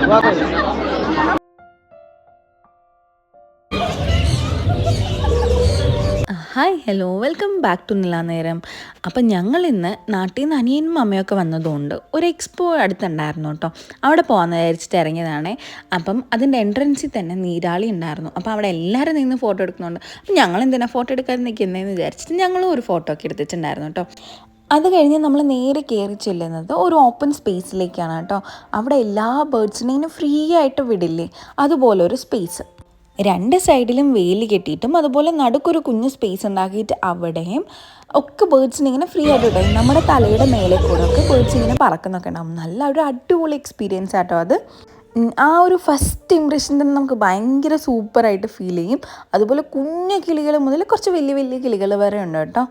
Hi hello welcome back to Nilaneram. അപ്പം ഞങ്ങളിന്ന് നാട്ടിൽ നിന്ന് അനിയനും അമ്മയൊക്കെ വന്നതുകൊണ്ട് ഒരു എക്സ്പോ അടുത്തുണ്ടായിരുന്നു കേട്ടോ. അവിടെ പോകാമെന്ന് വിചാരിച്ചിട്ട് ഇറങ്ങിയതാണേ. അപ്പം അതിൻ്റെ എൻട്രൻസിൽ തന്നെ നീരാളി ഉണ്ടായിരുന്നു. അപ്പോൾ അവിടെ എല്ലാവരും നിന്ന് ഫോട്ടോ എടുക്കുന്നുണ്ട്. അപ്പം ഞങ്ങൾ എന്തിനാണ് ഫോട്ടോ എടുക്കാതെ നിൽക്കുന്നതെന്ന് വിചാരിച്ചിട്ട് ഞങ്ങളും ഒരു ഫോട്ടോ ഒക്കെ എടുത്തിട്ടുണ്ടായിരുന്നു കേട്ടോ. അത് കഴിഞ്ഞ് നമ്മൾ നേരെ കയറി ചെല്ലുന്നത് ഒരു ഓപ്പൺ സ്പേസിലേക്കാണ് കേട്ടോ. അവിടെ എല്ലാ ബേർഡ്സിനെയും ഫ്രീ ആയിട്ട് വിടില്ലേ, അതുപോലെ ഒരു സ്പേസ്. രണ്ട് സൈഡിലും വേലി കെട്ടിയിട്ടും അതുപോലെ നടുക്കൊരു കുഞ്ഞു സ്പേസ് ഉണ്ടാക്കിയിട്ട് അവിടെയും ഒക്കെ ബേർഡ്സിനെ ഇങ്ങനെ ഫ്രീ ആയിട്ട് വിടും. നമ്മുടെ തലയുടെ മേലെ കൂടെ ഒക്കെ ബേർഡ്സ് ഇങ്ങനെ പറക്കുന്നൊക്കെ ഉണ്ടാവും. നല്ല ഒരു അടിപൊളി എക്സ്പീരിയൻസ് ആട്ടോ അത്. ആ ഒരു ഫസ്റ്റ് ഇംപ്രഷൻ തന്നെ നമുക്ക് ഭയങ്കര സൂപ്പറായിട്ട് ഫീൽ ചെയ്യും. അതുപോലെ കുഞ്ഞു കിളികൾ മുതൽ കുറച്ച് വലിയ വലിയ കിളികൾ വരെ ഉണ്ട് കേട്ടോ.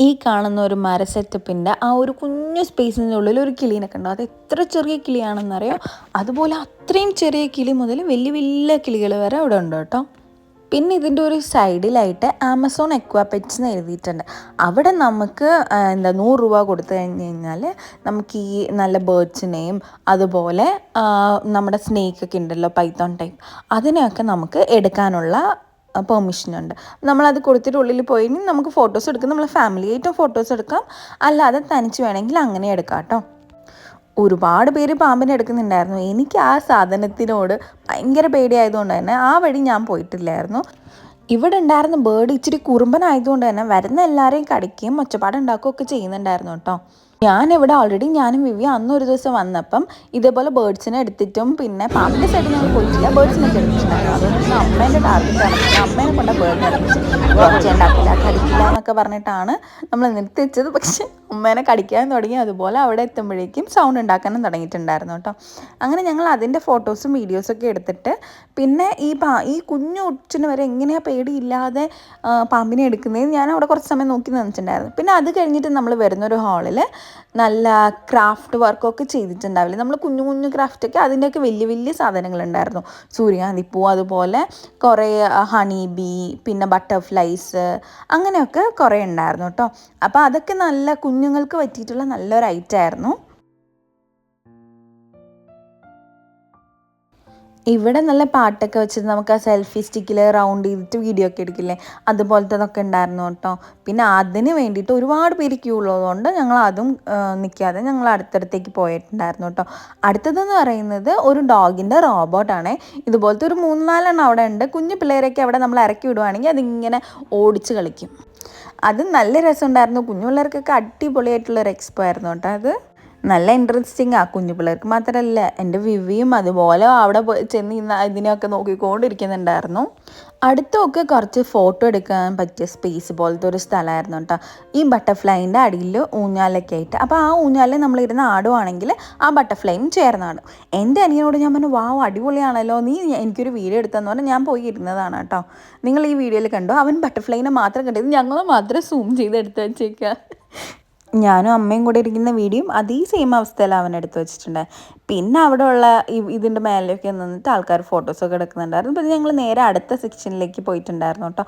ഈ കാണുന്ന ഒരു മര സെറ്റപ്പിൻ്റെ ആ ഒരു കുഞ്ഞു സ്പേസിൻ്റെ ഉള്ളിൽ ഒരു കിളീനൊക്കെ ഉണ്ടാവും. അത് എത്ര ചെറിയ കിളിയാണെന്നറിയോ. അതുപോലെ അത്രയും ചെറിയ കിളി മുതൽ വലിയ വലിയ കിളികൾ വരെ അവിടെ ഉണ്ട് കേട്ടോ. പിന്നെ ഇതിൻ്റെ ഒരു സൈഡിലായിട്ട് ആമസോൺ എക്വാപെറ്റ്സ് എന്ന് എഴുതിയിട്ടുണ്ട്. അവിടെ നമുക്ക് 100 രൂപ കൊടുത്തു കഴിഞ്ഞ് കഴിഞ്ഞാൽ നമുക്ക് ഈ നല്ല ബേർഡ്സിനെയും അതുപോലെ നമ്മുടെ സ്നേക്കൊക്കെ ഉണ്ടല്ലോ, പൈത്തോൺ ടൈപ്പ്, അതിനെയൊക്കെ നമുക്ക് എടുക്കാനുള്ള പെർമിഷനുണ്ട്. നമ്മളത് കൊടുത്തിട്ട് ഉള്ളിൽ പോയി നമുക്ക് ഫോട്ടോസ് എടുക്കാം. നമ്മൾ ഫാമിലിയായിട്ടും ഫോട്ടോസ് എടുക്കാം, അല്ലാതെ തനിച്ച് വേണമെങ്കിൽ അങ്ങനെ എടുക്കാം കേട്ടോ. ഒരുപാട് പേര് പാമ്പിനെ എടുക്കുന്നുണ്ടായിരുന്നു. എനിക്ക് ആ സാധനത്തിനോട് ഭയങ്കര പേടിയായതുകൊണ്ട് തന്നെ ആ വഴി ഞാൻ പോയിട്ടില്ലായിരുന്നു. ഇവിടെ ഉണ്ടായിരുന്ന ബേർഡ് ഇച്ചിരി കുറുമ്പനായതുകൊണ്ട് തന്നെ വരുന്ന എല്ലാവരെയും കടിക്കുകയും ഒച്ചപ്പാടുണ്ടാക്കുകയും ഒക്കെ ചെയ്യുന്നുണ്ടായിരുന്നു കേട്ടോ. ഞാനും വിവി അന്നൊരു ദിവസം വന്നപ്പം ഇതേപോലെ ബേർഡ്സിനെ എടുത്തിട്ടും പിന്നെ പാമ്പിൻ്റെ സൈഡിൽ ഞങ്ങൾ പോയിട്ടില്ല, ബേർഡ്സിനൊക്കെ എടുത്തിട്ടുണ്ടായിരുന്നു. അതുകൊണ്ട് അമ്മേൻ്റെ ടാർഗറ്റാണ്, അമ്മേനെ കൊണ്ട ബേർഡിനെ എടുത്തിട്ട് ഒച്ചയുണ്ടാക്കില്ല കടിക്കില്ല എന്നൊക്കെ പറഞ്ഞിട്ടാണ് നമ്മൾ നിർത്തിച്ചത്. പക്ഷെ അമ്മേനെ കടിക്കാൻ തുടങ്ങി. അതുപോലെ അവിടെ എത്തുമ്പോഴേക്കും സൗണ്ട് ഉണ്ടാക്കാനും തുടങ്ങിയിട്ടുണ്ടായിരുന്നു കേട്ടോ. അങ്ങനെ ഞങ്ങൾ അതിൻ്റെ ഫോട്ടോസും വീഡിയോസൊക്കെ എടുത്തിട്ട് പിന്നെ ഈ കുഞ്ഞു ഉച്ചിന് വരെ എങ്ങനെയാണ് പേടിയില്ലാതെ പാമ്പിനെ എടുക്കുന്നത് ഞാൻ അവിടെ കുറച്ച് സമയം നോക്കി നിന്നിട്ടുണ്ടായിരുന്നു. പിന്നെ അത് കഴിഞ്ഞിട്ട് നമ്മൾ വരുന്നൊരു ഹാളിൽ നല്ല ക്രാഫ്റ്റ് വർക്കൊക്കെ ചെയ്തിട്ടുണ്ടാവില്ലേ, നമ്മൾ കുഞ്ഞു കുഞ്ഞു ക്രാഫ്റ്റൊക്കെ, അതിൻ്റെയൊക്കെ വലിയ വലിയ സാധനങ്ങളുണ്ടായിരുന്നു. സൂര്യകാന്തിപ്പൂ, അതുപോലെ കുറേ ഹണി ബീ, പിന്നെ ബട്ടർഫ്ലൈസ്, അങ്ങനെയൊക്കെ കുറേ ഉണ്ടായിരുന്നു കേട്ടോ. അപ്പോൾ അതൊക്കെ നല്ല കുഞ്ഞുങ്ങൾക്ക് പറ്റിയിട്ടുള്ള നല്ലൊരു ഐറ്റമായിരുന്നു. ഇവിടെ നല്ല പാട്ടൊക്കെ വെച്ചിട്ട് നമുക്ക് ആ സെൽഫി സ്റ്റിക്കിൽ റൗണ്ട് ചെയ്തിട്ട് വീഡിയോ ഒക്കെ എടുക്കില്ലേ, അതുപോലത്തതൊക്കെ ഉണ്ടായിരുന്നു കേട്ടോ. പിന്നെ അതിന് വേണ്ടിയിട്ട് ഒരുപാട് പേര് ക്യൂ ഉള്ളതുകൊണ്ട് ഞങ്ങൾ അതും നിൽക്കാതെ ഞങ്ങൾ അടുത്തടുത്തേക്ക് പോയിട്ടുണ്ടായിരുന്നു കേട്ടോ. അടുത്തതെന്ന് പറയുന്നത് ഒരു ഡോഗിൻ്റെ റോബോട്ടാണ്. ഇതുപോലത്തെ ഒരു 3-4 അവിടെ ഉണ്ട്. കുഞ്ഞു പിള്ളേരൊക്കെ അവിടെ നമ്മൾ ഇറക്കി വിടുവാണെങ്കിൽ അതിങ്ങനെ ഓടിച്ച് കളിക്കും. അത് നല്ല രസമുണ്ടായിരുന്നു. കുഞ്ഞു പിള്ളേർക്കൊക്കെ അടിപൊളിയായിട്ടുള്ളൊരു എക്സ്പോ ആയിരുന്നു കേട്ടോ അത്. നല്ല ഇൻട്രസ്റ്റിംഗ് ആ, കുഞ്ഞു പിള്ളേർക്ക് മാത്രമല്ല, എൻ്റെ വിവിയും അതുപോലെ അവിടെ ചെന്ന് ഇതിനെയൊക്കെ നോക്കിക്കൊണ്ടിരിക്കുന്നുണ്ടായിരുന്നു. അടുത്തൊക്കെ കുറച്ച് ഫോട്ടോ എടുക്കാൻ പറ്റിയ സ്പേസ് പോലത്തെ ഒരു സ്ഥലമായിരുന്നു കേട്ടോ. ഈ ബട്ടർഫ്ലൈൻ്റെ അടിയിൽ ഊഞ്ഞാലൊക്കെ ആയിട്ട്. അപ്പോൾ ആ ഊഞ്ഞാലിൽ നമ്മളിരുന്ന് ആടുവാണെങ്കിൽ ആ ബട്ടർഫ്ലൈയും ചേർന്നാടും. എൻ്റെ അനിയനോട് ഞാൻ പറഞ്ഞു, വാവ് അടിപൊളിയാണല്ലോ, നീ എനിക്കൊരു വീഡിയോ എടുത്തതെന്ന് പറഞ്ഞാൽ ഞാൻ പോയി ഇരുന്നതാണ് കേട്ടോ. നിങ്ങൾ ഈ വീഡിയോയിൽ കണ്ടോ, അവൻ ബട്ടർഫ്ലൈനെ മാത്രം കണ്ടത്, ഞങ്ങൾ മാത്രം സൂം ചെയ്ത് എടുത്ത് വെച്ചേക്കുക. ഞാനും അമ്മയും കൂടെ ഇരിക്കുന്ന വീഡിയോയും അതേ സെയിം അവസ്ഥയിൽ അവൻ എടുത്ത് വെച്ചിട്ടുണ്ട്. പിന്നെ അവിടെ ഉള്ള ഇതിൻ്റെ മേലെയൊക്കെ നിന്നിട്ട് ആൾക്കാർ ഫോട്ടോസൊക്കെ എടുക്കുന്നുണ്ടായിരുന്നു. പിന്നെ ഞങ്ങൾ നേരെ അടുത്ത സെക്ഷനിലേക്ക് പോയിട്ടുണ്ടായിരുന്നു കേട്ടോ.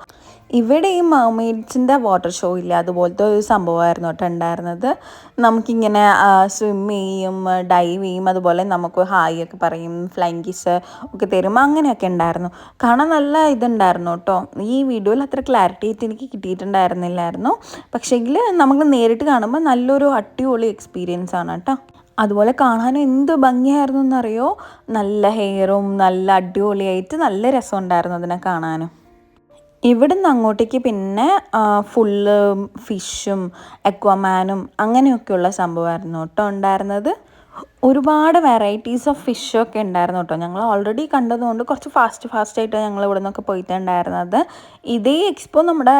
ഇവിടെ ഈ മെർമെയ്ഡ്സിൻ്റെ വാട്ടർ ഷോ ഇല്ല, അതുപോലത്തെ ഒരു സംഭവമായിരുന്നു കേട്ടോ ഉണ്ടായിരുന്നത്. നമുക്കിങ്ങനെ സ്വിം ചെയ്യും, ഡൈവ് ചെയ്യും, അതുപോലെ നമുക്ക് ഹായ് ഒക്കെ പറയും, ഫ്ലൈങ് കിസ് ഒക്കെ തരും, അങ്ങനെയൊക്കെ ഉണ്ടായിരുന്നു. കാണാൻ നല്ല ഇതുണ്ടായിരുന്നു കേട്ടോ. ഈ വീഡിയോയിൽ അത്ര ക്ലാരിറ്റി ആയിട്ട് എനിക്ക് കിട്ടിയിട്ടുണ്ടായിരുന്നില്ലായിരുന്നു. പക്ഷേങ്കിൽ നമുക്ക് നേരിട്ട് കാണുമ്പോൾ നല്ലൊരു അടിപൊളി എക്സ്പീരിയൻസ് ആണ് കേട്ടോ. അതുപോലെ കാണാനും എന്ത് ഭംഗിയായിരുന്നു എന്നറിയോ. നല്ല ഹെയറും നല്ല അടിപൊളിയായിട്ട് നല്ല രസമുണ്ടായിരുന്നു അതിനെ കാണാനും. ഇവിടുന്ന് അങ്ങോട്ടേക്ക് പിന്നെ ഫുള്ള് ഫിഷും അക്വാമാനും അങ്ങനെയൊക്കെയുള്ള സംഭവമായിരുന്നു കേട്ടോ ഉണ്ടായിരുന്നത്. ഒരുപാട് വെറൈറ്റീസ് ഓഫ് ഫിഷൊക്കെ ഉണ്ടായിരുന്നു കേട്ടോ. ഞങ്ങൾ ഓൾറെഡി കണ്ടതുകൊണ്ട് കുറച്ച് ഫാസ്റ്റായിട്ട് ഞങ്ങൾ ഇവിടെ നിന്നൊക്കെ പോയിട്ടുണ്ടായിരുന്നത്. ഇതേ എക്സ്പോ നമ്മുടെ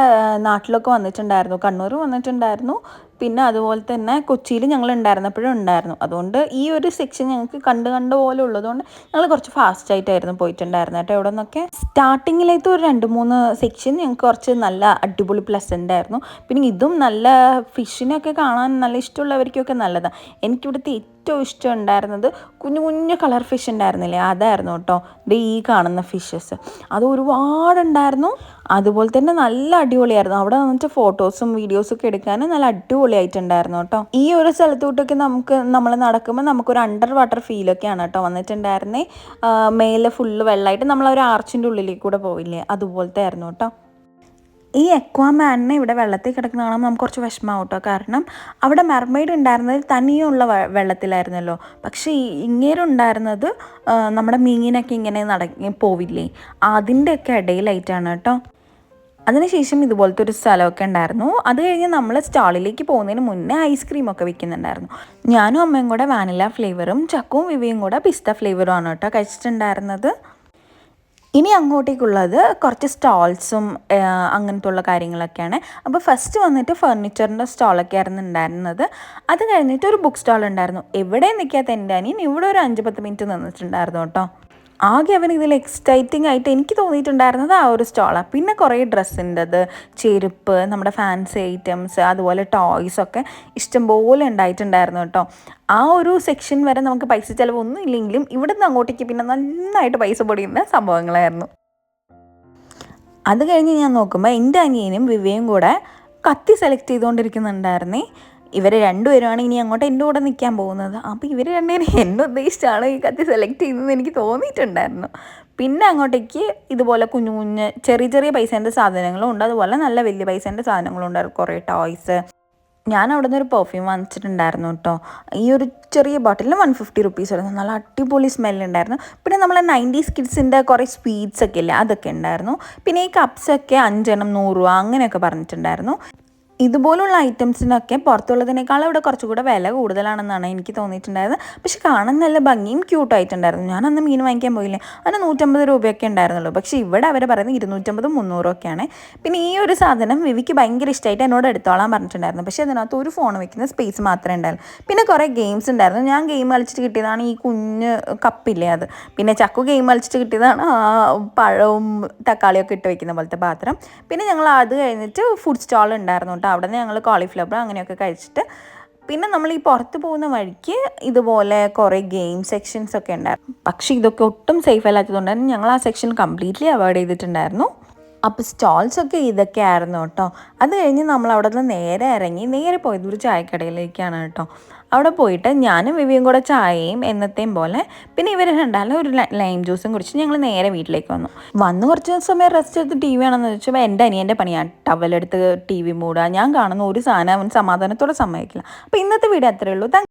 നാട്ടിലൊക്കെ വന്നിട്ടുണ്ടായിരുന്നു, കണ്ണൂർ വന്നിട്ടുണ്ടായിരുന്നു. പിന്നെ അതുപോലെ തന്നെ കൊച്ചിയിൽ ഞങ്ങൾ ഉണ്ടായിരുന്നപ്പോഴും ഉണ്ടായിരുന്നു. അതുകൊണ്ട് ഈ ഒരു സെക്ഷൻ ഞങ്ങൾക്ക് കണ്ട് പോലെ ഉള്ളതുകൊണ്ട് ഞങ്ങൾ കുറച്ച് ഫാസ്റ്റായിട്ടായിരുന്നു പോയിട്ടുണ്ടായിരുന്നത് കേട്ടോ. ഇവിടെ നിന്നൊക്കെ സ്റ്റാർട്ടിങ്ങിലേക്ക് ഒരു 2-3 സെക്ഷൻ ഞങ്ങൾക്ക് കുറച്ച് നല്ല അടിപൊളി പ്ലസൻ്റ് ആയിരുന്നു. പിന്നെ ഇതും നല്ല ഫിഷിനൊക്കെ കാണാൻ നല്ല ഇഷ്ടമുള്ളവർക്കൊക്കെ നല്ലതാണ്. എനിക്കിവിടുത്തെ ഏറ്റവും ഇഷ്ടം ഉണ്ടായിരുന്നത് കുഞ്ഞു കുഞ്ഞു കളർ ഫിഷ് ഉണ്ടായിരുന്നില്ലേ, അതായിരുന്നു കേട്ടോ ഇത് ഈ കാണുന്ന ഫിഷസ്. അത് ഒരുപാടുണ്ടായിരുന്നു. അതുപോലെ തന്നെ നല്ല അടിപൊളിയായിരുന്നു. അവിടെ വന്നിട്ട് ഫോട്ടോസും വീഡിയോസും ഒക്കെ എടുക്കാനും നല്ല അടിപൊളിയായിട്ടുണ്ടായിരുന്നു കേട്ടോ. ഈ ഒരു സ്ഥലത്തോട്ടൊക്കെ നമ്മൾ നടക്കുമ്പോൾ നമുക്കൊരു അണ്ടർ വാട്ടർ ഫീലൊക്കെയാണ് കേട്ടോ വന്നിട്ടുണ്ടായിരുന്നേ. മേലെ ഫുള്ള് വെള്ളമായിട്ട് നമ്മൾ ഒരു ആർച്ചിൻ്റെ ഉള്ളിലേക്ക് കൂടെ പോയില്ലേ, അതുപോലത്തെ ആയിരുന്നു കേട്ടോ. ഈ എക്വാമാനിനെ ഇവിടെ വെള്ളത്തിൽ കിടക്കുന്ന കാണുമ്പോൾ നമുക്ക് കുറച്ച് വിഷമമാവും കേട്ടോ. കാരണം അവിടെ മെർമെയ്ഡ് ഉണ്ടായിരുന്നത് തനിയുള്ള വെള്ളത്തിലായിരുന്നല്ലോ. പക്ഷേ ഇങ്ങേരുണ്ടായിരുന്നത് നമ്മുടെ മീനിനൊക്കെ ഇങ്ങനെ പോവില്ലേ, അതിൻ്റെയൊക്കെ ഇടയിലായിട്ടാണ് കേട്ടോ. അതിനുശേഷം ഇതുപോലത്തെ ഒരു സ്ഥലമൊക്കെ ഉണ്ടായിരുന്നു. അത് കഴിഞ്ഞ് നമ്മൾ സ്റ്റാളിലേക്ക് പോകുന്നതിന് മുന്നേ ഐസ്ക്രീമൊക്കെ വിൽക്കുന്നുണ്ടായിരുന്നു. ഞാനും അമ്മയും കൂടെ വാനില ഫ്ലേവറും ചക്കവും വിവിയും കൂടെ പിസ്ത ഫ്ലേവറും ആണ് കേട്ടോ കഴിച്ചിട്ടുണ്ടായിരുന്നത്. ഇനി അങ്ങോട്ടേക്കുള്ളത് കുറച്ച് സ്റ്റോൾസും അങ്ങനത്തെ ഉള്ള കാര്യങ്ങളൊക്കെയാണ്. അപ്പോൾ ഫസ്റ്റ് വന്നിട്ട് ഫർണിച്ചറിൻ്റെ സ്റ്റോളൊക്കെ ആയിരുന്നു ഉണ്ടായിരുന്നത്. അത് കഴിഞ്ഞിട്ട് ഒരു ബുക്ക് സ്റ്റോൾ ഉണ്ടായിരുന്നു. എവിടെ നിൽക്കാത്ത എൻ്റെ അനിയൻ ഇവിടെ ഒരു 5-10 മിനിറ്റ് നിന്നിട്ടുണ്ടായിരുന്നു കേട്ടോ. ആകെ അവൻ ഇതിൽ എക്സൈറ്റിംഗ് ആയിട്ട് എനിക്ക് തോന്നിയിട്ടുണ്ടായിരുന്നത് ആ ഒരു സ്റ്റോളാണ്. പിന്നെ കുറേ ഡ്രസ്സിൻ്റെത്, ചെരുപ്പ്, നമ്മുടെ ഫാൻസി ഐറ്റംസ്, അതുപോലെ ടോയ്സൊക്കെ ഇഷ്ടംപോലെ ഉണ്ടായിട്ടുണ്ടായിരുന്നു കേട്ടോ. ആ ഒരു സെക്ഷൻ വരെ നമുക്ക് പൈസ ചിലവൊന്നും ഇല്ലെങ്കിലും ഇവിടുന്ന് അങ്ങോട്ടേക്ക് പിന്നെ നന്നായിട്ട് പൈസ പൊടിയുന്ന സംഭവങ്ങളായിരുന്നു. അത് കഴിഞ്ഞ് ഞാൻ നോക്കുമ്പോൾ എൻ്റെ അനിയനും വിവയും കൂടെ കത്തി സെലക്ട് ചെയ്തുകൊണ്ടിരിക്കുന്നുണ്ടായിരുന്നേ. ഇവർ രണ്ടുപേരുമാണ് ഇനി അങ്ങോട്ട് എൻ്റെ കൂടെ നിൽക്കാൻ പോകുന്നത്. അപ്പോൾ ഇവർ രണ്ടുപേരും എന്നെ ഉദ്ദേശിച്ചാണ് ഈ കത്തി സെലക്ട് ചെയ്യുന്നതെന്ന് എനിക്ക് തോന്നിയിട്ടുണ്ടായിരുന്നു. പിന്നെ അങ്ങോട്ടേക്ക് ഇതുപോലെ കുഞ്ഞു കുഞ്ഞ് ചെറിയ ചെറിയ പൈസേൻ്റെ സാധനങ്ങളും ഉണ്ട്, അതുപോലെ നല്ല വലിയ പൈസേൻ്റെ സാധനങ്ങളും ഉണ്ടായിരുന്നു. കുറേ ടോയ്സ്. ഞാൻ അവിടെ നിന്ന് ഒരു പെർഫ്യൂം വാങ്ങിച്ചിട്ടുണ്ടായിരുന്നു കേട്ടോ. ഈ ഒരു ചെറിയ ബോട്ടിലിന് 150 റുപ്പീസ് ആയിരുന്നു. നല്ല അടിപൊളി സ്മെല്ലുണ്ടായിരുന്നു. പിന്നെ നമ്മളെ 90s കിഡ്സിൻ്റെ കുറേ സ്വീറ്റ്സ് ഒക്കെ ഇല്ലേ, അതൊക്കെ ഉണ്ടായിരുന്നു. പിന്നെ ഈ കപ്സൊക്കെ 5 എണ്ണം 100 രൂപ അങ്ങനെയൊക്കെ പറഞ്ഞിട്ടുണ്ടായിരുന്നു. ഇതുപോലുള്ള ഐറ്റംസിനൊക്കെ പുറത്തുള്ളതിനേക്കാളും ഇവിടെ കുറച്ചുകൂടെ വില കൂടുതലാണെന്നാണ് എനിക്ക് തോന്നിയിട്ടുണ്ടായത്. പക്ഷെ കാണാൻ നല്ല ഭംഗിയും ക്യൂട്ടായിട്ടുണ്ടായിരുന്നു. ഞാൻ അന്ന് മീൻ വാങ്ങിക്കാൻ പോയില്ലേ, അതിന് 150 രൂപയൊക്കെ ഉണ്ടായിരുന്നുള്ളൂ. പക്ഷേ ഇവിടെ അവർ പറയുന്നത് 250-300 ഒക്കെയാണ്. പിന്നെ ഈ ഒരു സാധനം വിവിക്ക് ഭയങ്കര ഇഷ്ടമായിട്ട് എന്നോട് എടുത്തോളാൻ പറഞ്ഞിട്ടുണ്ടായിരുന്നു. പക്ഷേ അതിനകത്ത് ഒരു ഫോൺ വെക്കുന്ന സ്പേസ് മാത്രമേ ഉണ്ടായിരുന്നു. പിന്നെ കുറേ ഗെയിംസ് ഉണ്ടായിരുന്നു. ഞാൻ ഗെയിം കളിച്ചിട്ട് കിട്ടിയതാണ് ഈ കുഞ്ഞ് കപ്പില്ലേ അത്. പിന്നെ ചക്കു ഗെയിം കളിച്ചിട്ട് കിട്ടിയതാണ് ആ പഴവും തക്കാളിയൊക്കെ ഇട്ട് വെക്കുന്ന പോലത്തെ പാത്രം. പിന്നെ ഞങ്ങൾ അത് കഴിഞ്ഞിട്ട് ഫുഡ് സ്റ്റോൾ ഉണ്ടായിരുന്നു. അവിടെ നിന്ന് ഞങ്ങൾ കോളിഫ്ലവർ അങ്ങനെയൊക്കെ കഴിച്ചിട്ട് പിന്നെ നമ്മൾ ഈ പുറത്ത് പോകുന്ന വഴിക്ക് ഇതുപോലെ കുറേ ഗെയിം സെക്ഷൻസ് ഒക്കെ ഉണ്ടായിരുന്നു. പക്ഷേ ഇതൊക്കെ ഒട്ടും സേഫ് അല്ലാത്തതുകൊണ്ട് തന്നെ ഞങ്ങൾ ആ സെക്ഷൻ കംപ്ലീറ്റ്ലി അവോയ്ഡ് ചെയ്തിട്ടുണ്ടായിരുന്നു. അപ്പോൾ സ്റ്റോൾസൊക്കെ ഇതൊക്കെ ആയിരുന്നു കേട്ടോ. അത് കഴിഞ്ഞ് നമ്മൾ അവിടെ നിന്ന് നേരെ പോയത് ഒരു ചായക്കടയിലേക്കാണ് കേട്ടോ. അവിടെ പോയിട്ട് ഞാനും വിവിയും കൂടെ ചായയും എന്നത്തെയും പോലെ, പിന്നെ ഇവർ രണ്ടാലും ഒരു ലൈം ജ്യൂസും കുടിച്ച് ഞങ്ങൾ നേരെ വീട്ടിലേക്ക് വന്ന് കുറച്ച് സമയം റെസ്റ്റ് എടുത്ത് TV ആണെന്ന് വെച്ചാൽ എൻ്റെ അനിയൻ്റെ പണിയാണ് ടവലെടുത്ത് TV മൂടുക. ഞാൻ കാണുന്ന ഒരു സാധനം അവൻ സമാധാനത്തോടെ സമ്മതിക്കില്ല. അപ്പോൾ ഇന്നത്തെ വീഡിയോ അത്രയേ ഉള്ളൂ.